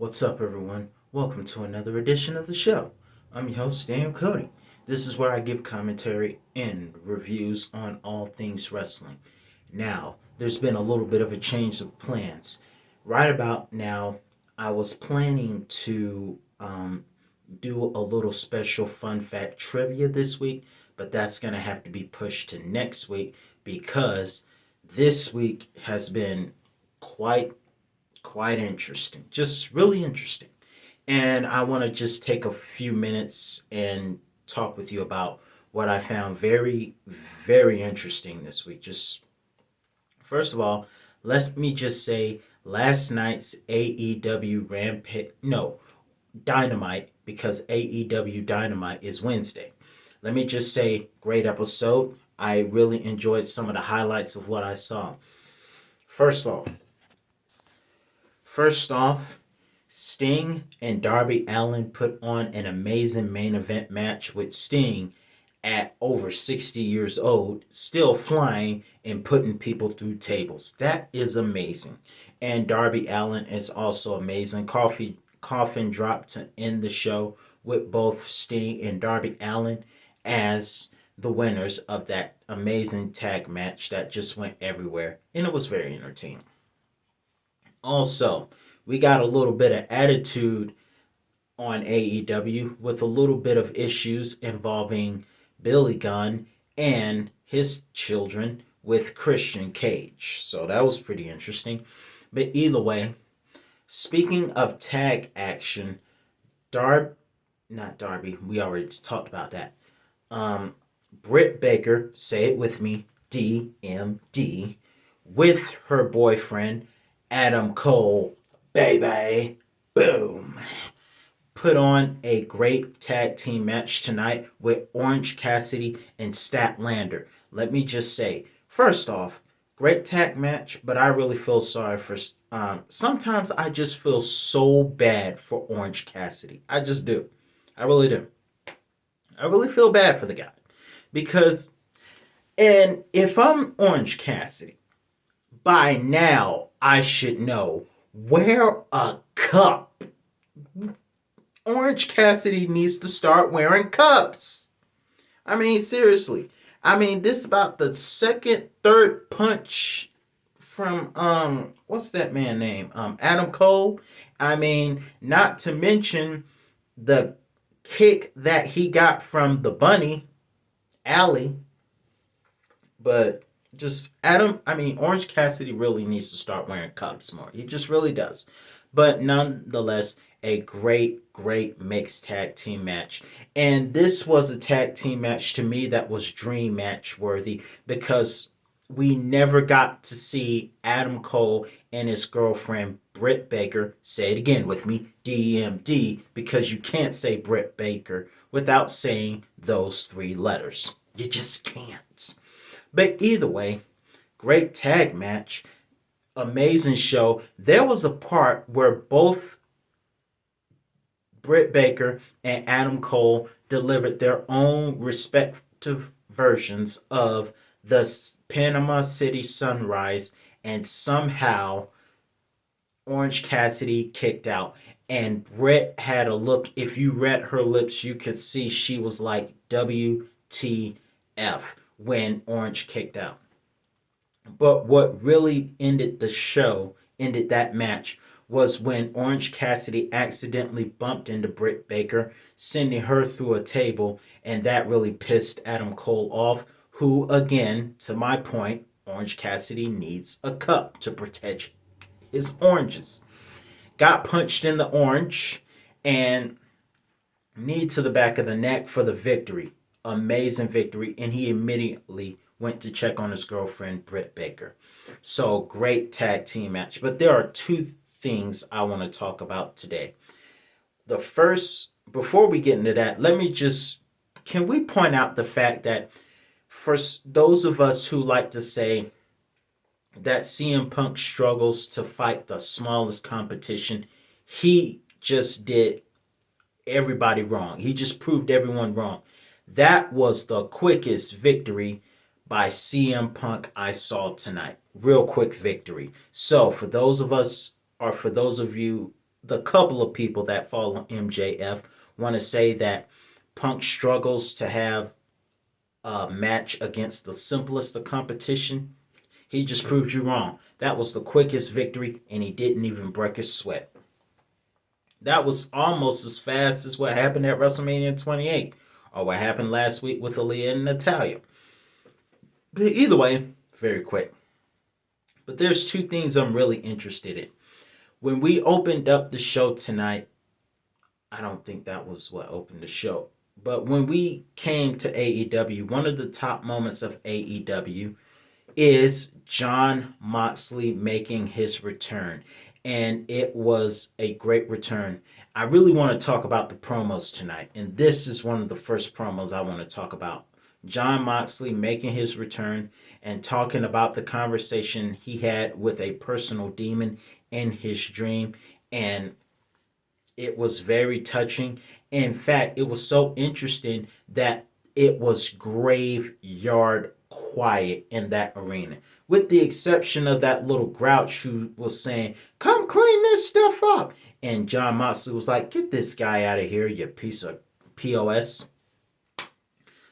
What's up, everyone? Welcome to another edition of the show. I'm your host, Dan Cody. This is where I give commentary and reviews on all things wrestling. Now, there's been a little bit of a change of plans. Right about now, I was planning to do a little special fun fact trivia this week, but that's going to have to be pushed to next week because this week has been quite quite interesting. Just really interesting. And I want to just take a few minutes and talk with you about what I found very, very interesting this week. Just first of all, let me just say last night's AEW Rampage, no, Dynamite, because AEW Dynamite is Wednesday. Let me just say, great episode. I really enjoyed some of the highlights of what I saw. First off, First off, Sting and Darby Allin put on an amazing main event match with Sting at over 60 years old, still flying and putting people through tables. That is amazing. And Darby Allin is also amazing. Coffin dropped to end the show with both Sting and Darby Allin as the winners of that amazing tag match that just went everywhere. And it was very entertaining. Also, we got a little bit of attitude on AEW with a little bit of issues involving Billy Gunn and his children with Christian Cage. So that was pretty interesting. But either way, speaking of tag action, not Darby, we already talked about that. Um, Britt Baker, say it with me, DMD, with her boyfriend Adam Cole, baby, boom, put on a great tag team match tonight with Orange Cassidy and Statlander. Let me just say, first off, great tag match, but I really feel sorry for. Sometimes I just feel so bad for Orange Cassidy. I just do. I really do. I really feel bad for the guy because, and if I'm Orange Cassidy, by now I should know wear a cup. Orange Cassidy needs to start wearing cups. I mean, seriously. I mean, this is about the second, third punch from what's that man name? Adam Cole. I mean, not to mention the kick that he got from the bunny, Allie. But just Orange Cassidy really needs to start wearing cups more. He just really does. But nonetheless, a great, great mixed tag team match. And this was a tag team match to me that was dream match worthy because we never got to see Adam Cole and his girlfriend Britt Baker. Say it again with me, DMD, because you can't say Britt Baker without saying those three letters. You just can't. But either way, great tag match, amazing show. There was a part where both Britt Baker and Adam Cole delivered their own respective versions of the Panama City Sunrise, and somehow Orange Cassidy kicked out. And Britt had a look, if you read her lips, you could see she was like, WTF, when Orange kicked out. But what really ended that match, was when Orange Cassidy accidentally bumped into Britt Baker, sending her through a table, and that really pissed Adam Cole off, who, again, to my point, Orange Cassidy needs a cup to protect his oranges. Got punched in the orange, and knee to the back of the neck for the victory. Amazing victory, and he immediately went to check on his girlfriend, Britt Baker. So, great tag team match. But there are two things I want to talk about today. The first, before we get into that, can we point out the fact that for those of us who like to say that CM Punk struggles to fight the smallest competition, he just did everybody wrong. He just proved everyone wrong. That was the quickest victory by CM Punk I saw tonight. Real quick victory. So for those of us, or for those of you the couple of people that follow MJF want to say that Punk struggles to have a match against the simplest of competition. He just proved you wrong. That was the quickest victory, and he didn't even break a sweat. That was almost as fast as what happened at WrestleMania 28, or what happened last week with Aaliyah and Natalia. But either way, very quick. But there's two things I'm really interested in. When we opened up the show tonight, I don't think that was what opened the show. But when we came to AEW, one of the top moments of AEW is Jon Moxley making his return. And it was a great return. I really want to talk about the promos tonight. And this is one of the first promos I want to talk about. Jon Moxley making his return and talking about the conversation he had with a personal demon in his dream. And it was very touching. In fact, it was so interesting that it was graveyard quiet in that arena, with the exception of that little grouch who was saying, "Come clean this stuff up." And Jon Moxley was like, "Get this guy out of here, you piece of POS."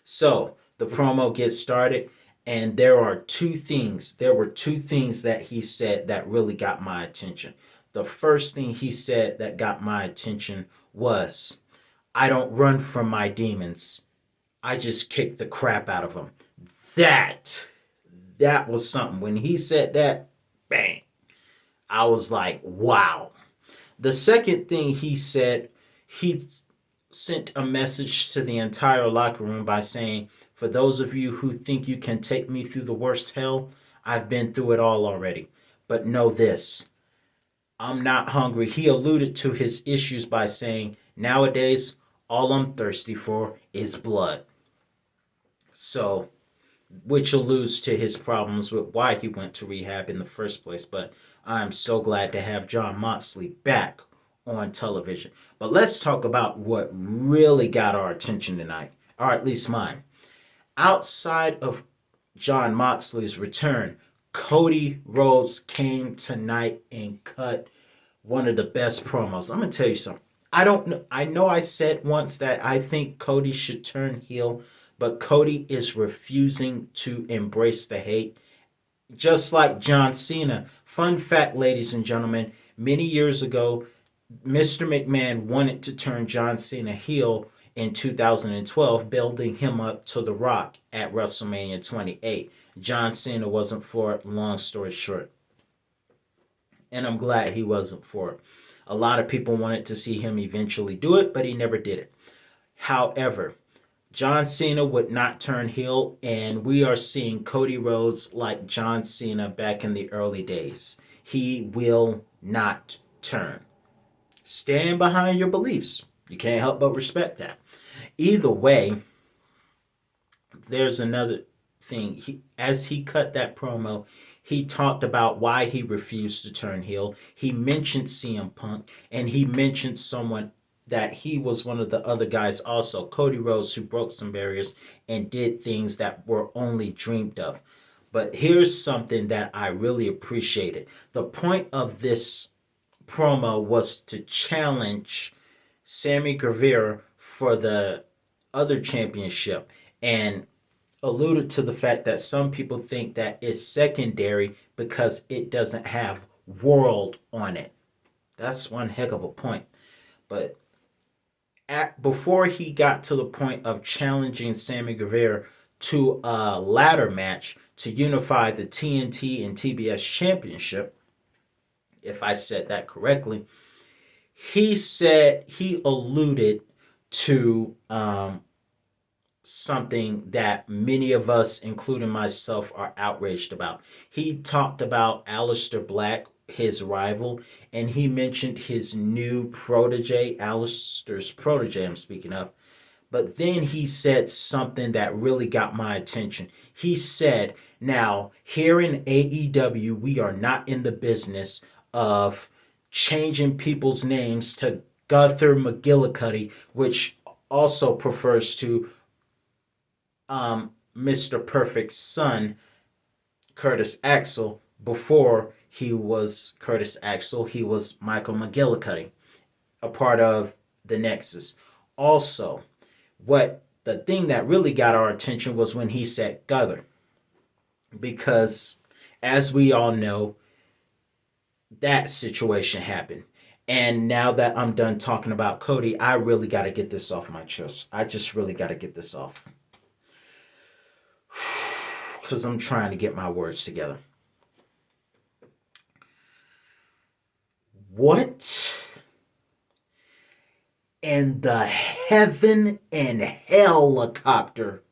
So the promo gets started, and there were two things that he said that really got my attention. The first thing he said that got my attention was, "I don't run from my demons. I just kick the crap out of them." That that was something. When he said that, bang, I was like, wow. The second thing he said, he sent a message to the entire locker room by saying, "For those of you who think you can take me through the worst hell, I've been through it all already. But know this, I'm not hungry." He alluded to his issues by saying, "Nowadays, all I'm thirsty for is blood." So, which alludes to his problems with why he went to rehab in the first place. But I'm so glad to have Jon Moxley back on television. But let's talk about what really got our attention tonight, or at least mine. Outside of Jon Moxley's return, Cody Rhodes came tonight and cut one of the best promos. I'm gonna tell you something. I don't know. I know I said once that I think Cody should turn heel, but Cody is refusing to embrace the hate, just like John Cena. Fun fact, ladies and gentlemen, many years ago, Mr. McMahon wanted to turn John Cena heel in 2012, building him up to The Rock at WrestleMania 28. John Cena wasn't for it, long story short. And I'm glad he wasn't for it. A lot of people wanted to see him eventually do it, but he never did it. However, John Cena would not turn heel, and we are seeing Cody Rhodes like John Cena back in the early days. He will not turn. Stand behind your beliefs. You can't help but respect that. Either way, there's another thing. As he cut that promo, he talked about why he refused to turn heel. He mentioned CM Punk, and he mentioned someone that he was one of the other guys also, Cody Rhodes, who broke some barriers and did things that were only dreamed of. But here's something that I really appreciated. The point of this promo was to challenge Sammy Guevara for the other championship, and alluded to the fact that some people think that it's secondary because it doesn't have world on it. That's one heck of a point. But before he got to the point of challenging Sammy Guevara to a ladder match to unify the TNT and TBS championship, if I said that correctly, he alluded to something that many of us, including myself, are outraged about. He talked about Aleister Black, his rival, and he mentioned his new protege, Aleister's protege, I'm speaking of. But then he said something that really got my attention. He said, "Now, here in AEW, we are not in the business of changing people's names to Gunther McGillicuddy," which also prefers to Mr. Perfect's son, Curtis Axel. Before he was Curtis Axel, he was Michael McGillicuddy. a part of the Nexus. Also, what the thing that really got our attention was when he said Gunther, because as we all know, that situation happened. And now that I'm done talking about Cody, I really got to get this off my chest. I just really got to get this off. Because I'm trying to get my words together. What in the heaven and helicopter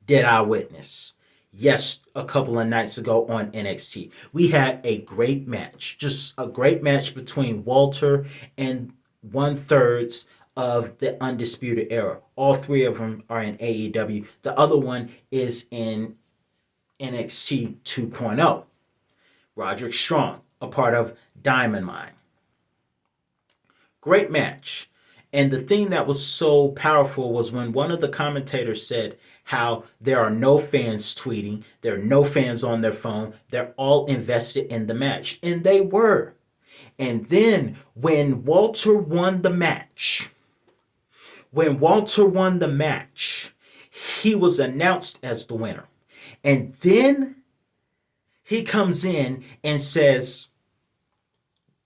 did I witness? Yes, a couple of nights ago on NXT. We had a great match. Just a great match between Walter and 1/3 of the Undisputed Era. All three of them are in AEW. The other one is in NXT 2.0. Roderick Strong, a part of Diamond Mine. Great match. And the thing that was so powerful was when one of the commentators said how there are no fans tweeting, there are no fans on their phone, they're all invested in the match. And they were. And then when Walter won the match, he was announced as the winner. And then he comes in and says,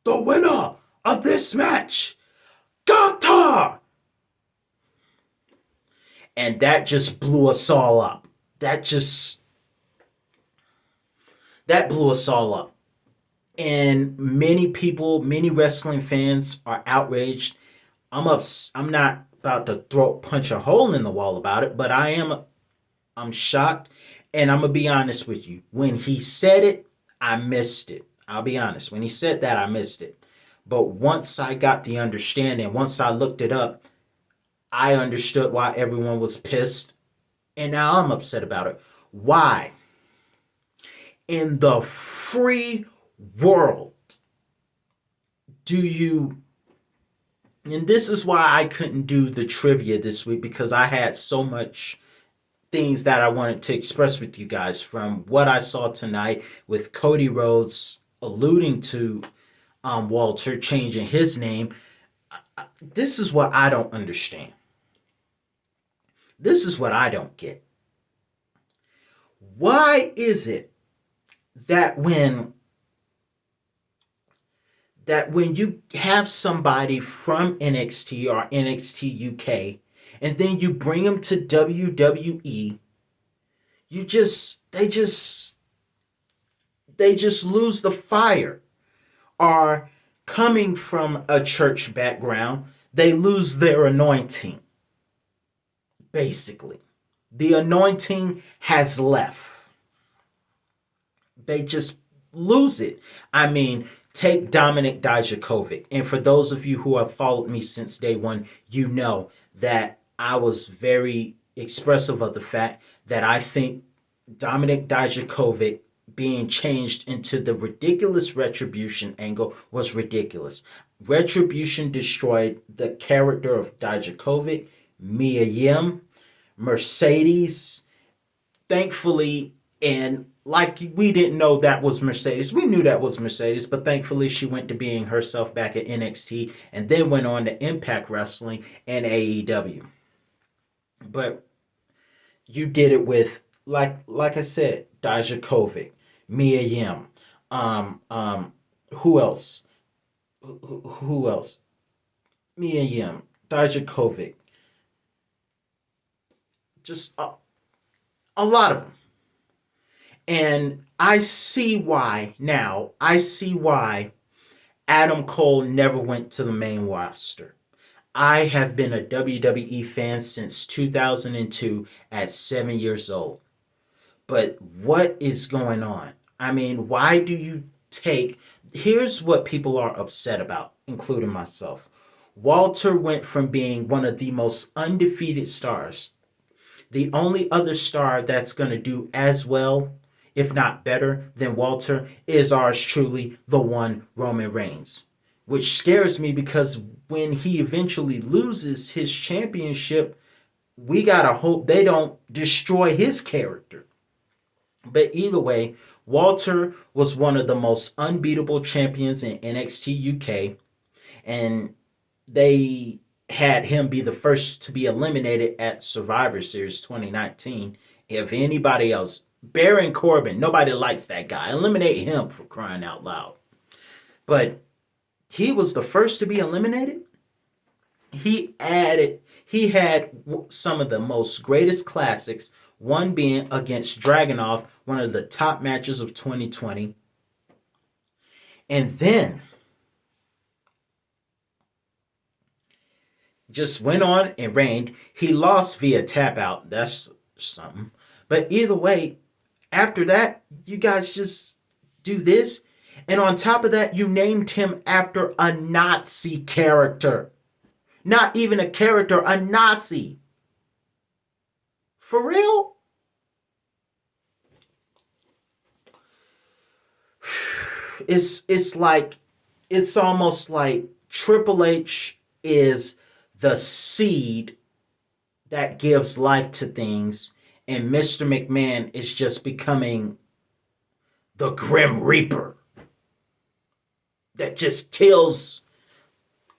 the winner of this match, Gunther! And that just blew us all up. That blew us all up. And many people, many wrestling fans are outraged. I'm not about to punch a hole in the wall about it, but I'm shocked. And I'm going to be honest with you. When he said it, I missed it. I'll be honest. When he said that, I missed it. But once I got the understanding, once I looked it up, I understood why everyone was pissed. And now I'm upset about it. Why? In the free world do you... And this is why I couldn't do the trivia this week, because I had so much things that I wanted to express with you guys, from what I saw tonight with Cody Rhodes alluding to Walter changing his name. This is what I don't understand. This is what I don't get. Why is it that when you have somebody from NXT or NXT UK and then you bring them to WWE, they just lose the fire? Or coming from a church background, they lose their anointing. Basically, the anointing has left. They just lose it. I mean, take Dominik Dijakovic. And for those of you who have followed me since day one, you know that I was very expressive of the fact that I think Dominik Dijakovic being changed into the ridiculous Retribution angle was ridiculous. Retribution destroyed the character of Dijakovic, Mia Yim, Mercedes. Thankfully, and like we didn't know that was Mercedes. We knew that was Mercedes, but thankfully she went to being herself back at NXT and then went on to Impact Wrestling and AEW. But you did it with, like I said, Dijakovic, Mia Yim. Who else? Who else? Mia Yim, Dijakovic. Just a lot of them. And I see why now. I see why Adam Cole never went to the main roster. I have been a WWE fan since 2002 at 7 years old. But what is going on? I mean, why do you take... Here's what people are upset about, including myself. Walter went from being one of the most undefeated stars. The only other star that's going to do as well, if not better, than Walter is ours truly, the one Roman Reigns. Which scares me, because when he eventually loses his championship, we got to hope they don't destroy his character. But either way, Walter was one of the most unbeatable champions in NXT UK. And they had him be the first to be eliminated at Survivor Series 2019. If anybody else, Baron Corbin, nobody likes that guy. Eliminate him, for crying out loud. But he was the first to be eliminated. He had some of the most greatest classics, one being against Dragunov, one of the top matches of 2020. And then just went on and reigned. He lost via tap out. That's something. But either way, after that, you guys just do this. And on top of that, you named him after a Nazi character. Not even a character, a Nazi. For real? It's almost like Triple H is the seed that gives life to things, and Mr. McMahon is just becoming the Grim Reaper that just kills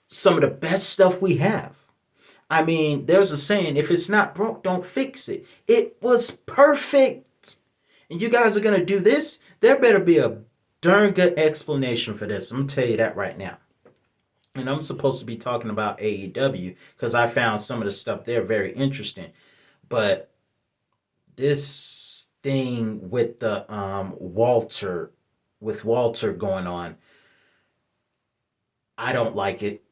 some of the best stuff we have. I mean, there's a saying, if it's not broke, don't fix it. It was perfect. And you guys are going to do this? There better be a darn good explanation for this. I'm going to tell you that right now. And I'm supposed to be talking about AEW because I found some of the stuff there very interesting. But this thing with the Walter going on, I don't like it.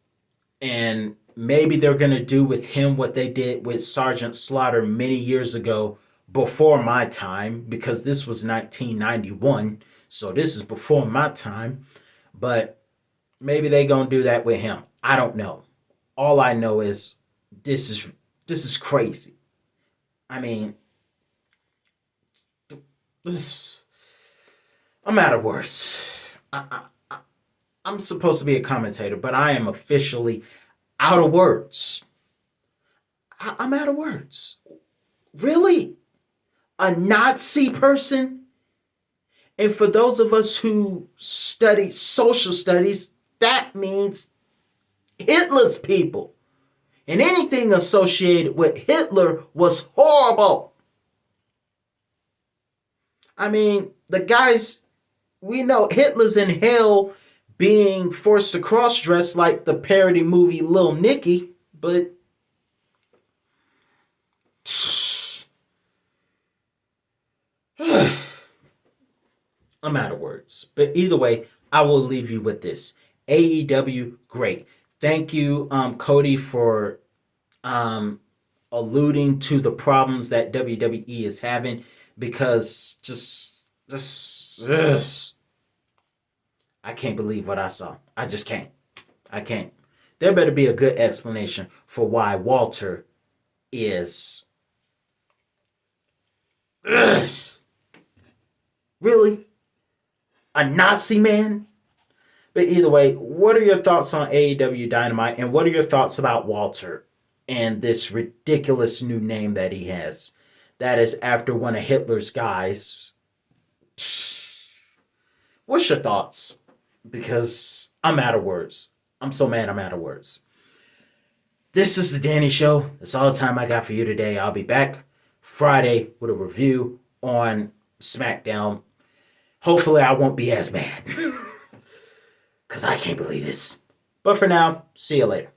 And maybe they're going to do with him what they did with Sergeant Slaughter many years ago before my time, because this was 1991. So this is before my time. But maybe they're going to do that with him. I don't know. All I know is this is crazy. I mean, I'm out of words. I'm supposed to be a commentator, but I am officially out of words. I'm out of words. Really? A Nazi person? And for those of us who study social studies, that means Hitler's people. And anything associated with Hitler was horrible. I mean, the guys, we know Hitler's in hell being forced to cross-dress like the parody movie Lil Nicky, but I'm out of words. But either way, I will leave you with this. AEW, great. Thank you, Cody, for alluding to the problems that WWE is having, because I can't believe what I saw. I just can't. I can't. There better be a good explanation for why Walter is really a Nazi man. But either way, what are your thoughts on AEW Dynamite, and what are your thoughts about Walter and this ridiculous new name that he has? That is after one of Hitler's guys. What's your thoughts? Because I'm out of words. I'm so mad I'm out of words. This is the Danny Show. That's all the time I got for you today. I'll be back Friday with a review on SmackDown. Hopefully I won't be as mad. Because I can't believe this. But for now, see you later.